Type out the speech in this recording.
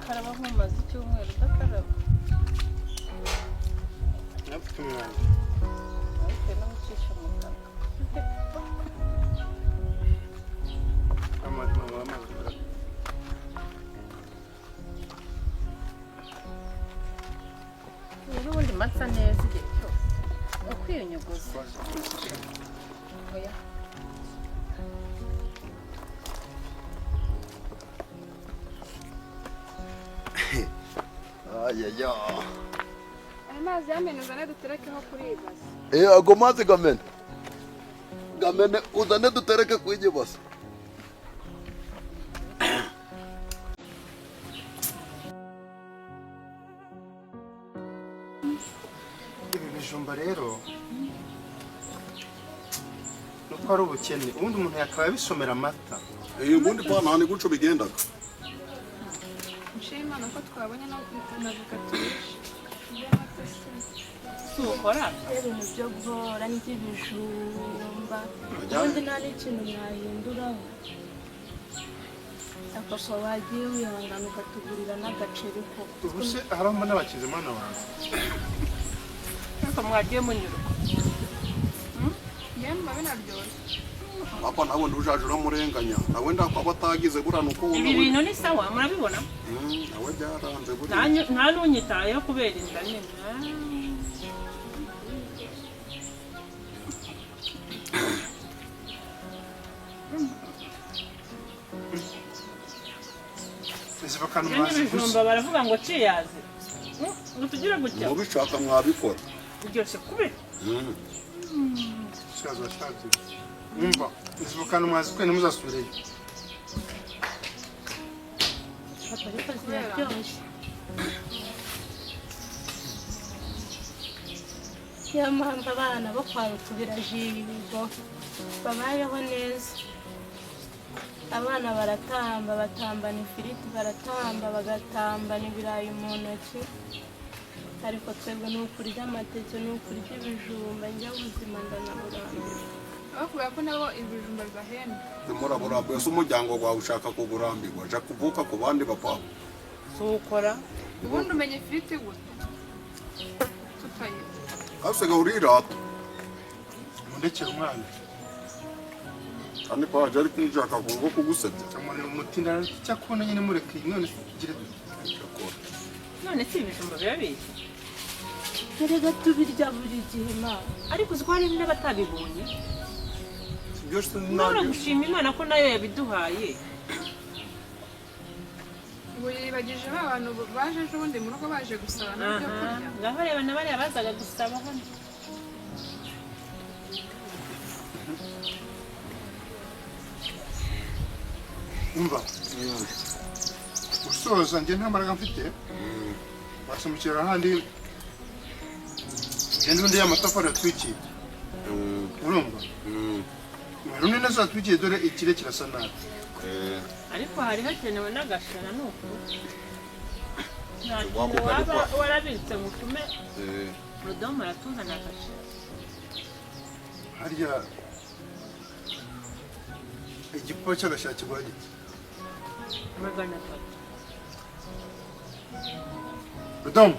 karaba nk'umaze icyumweru udakaraba. Nafite umwanda. Ariko no gucisha mu kanwa. Amazi. Rero ubundi matsa neza igihe cyose. Ukwiyunyuguza. Oya. Ayaya. Amazi yamena uzane duterekeho kuri iyi basi. Ago mazi gamene. Gamene uzane dutereke ku iyi basi. Ibi bijumba rero nuko ari ubukene ubundi umuntu yakaba bisomera amata. Ubundi pana hani guco bigendaga. Nshima nuko twabonye navuga turishe. Ukora? Ibintu byo guhora n'iby'ibijumba ubundi nta n'ikintu mwahinduraho. Papa wagiye wihangana ukatugurira n'agaceri ko Ubu se haramo n'abakize mwana wanjye. Ariko mwagiye munyuruka. Yemba binaryoshye. Papa nawe ndushaje uramurenganya. Nawe ndakwaba atagize burana uko Ibi bintu ni sawa murabibona? nawe byaranze buri. Nta n'unyitayeho kubera inda nini. Izibakana Iyo n'ibijumba baravuga ngo ciyaze. Utugire gutya. Mubishaka mwabikora. Byose kube. Shazo shazo. Umva, izibakana mwazi kwe nimuzasubireyo. Papa ariko ziraryoshye. Niyo mpamvu abana bo kwa Rutubirajigo babayeho neza. Abana baratamba, batambana ifiriti, baratamba, bagatambana ibirayi mu ntoki. Ariko twebwe ni ukurya amateke, ni ukurya ibijumba, njya ubuzima ndanaburambiwe. Bakubwira ko nabo ibijumba bibahenda. Muraburambwe ese umuryango wawe ushaka kugurambirwa. Aja kuvuka ku bandi bapapa. Sukora. Ubundi umenye ifiriti gute? Tutayiba. Asiga urirata. Mundekere umwana. Kandi kwa jari kunjaka kuvuga kugusebya. Cyamurira umutinda cyakona nyine mureke none gire Cyakora. None si ibijumba birabizi. Erega tubirya buri gihe Imana. Ariko uzi ko hari n'abatabibonye. Byose None nani. gushima Imana ko nayo yabiduhaye. Ubu yibagije ba bantu baje ejo bundi mu rugo baje gusaba n'ibyo kurya. Ngaho reba na bariya bazaga gusaba hano. umva. Usoza njye nta mbaraga mfite. Basumukira ahandi. Genda undi y'amatafari atwikiye. Urumva? Runini neza atwikiye dore ikire kirasa nabi. Ariko hari hakenewe n'agashana nuko. Waba warabitse ngo utume Rodomo aratuzana agashana. Harya igipo cy'agashakirwa giti. Magana atatu. Rodomo.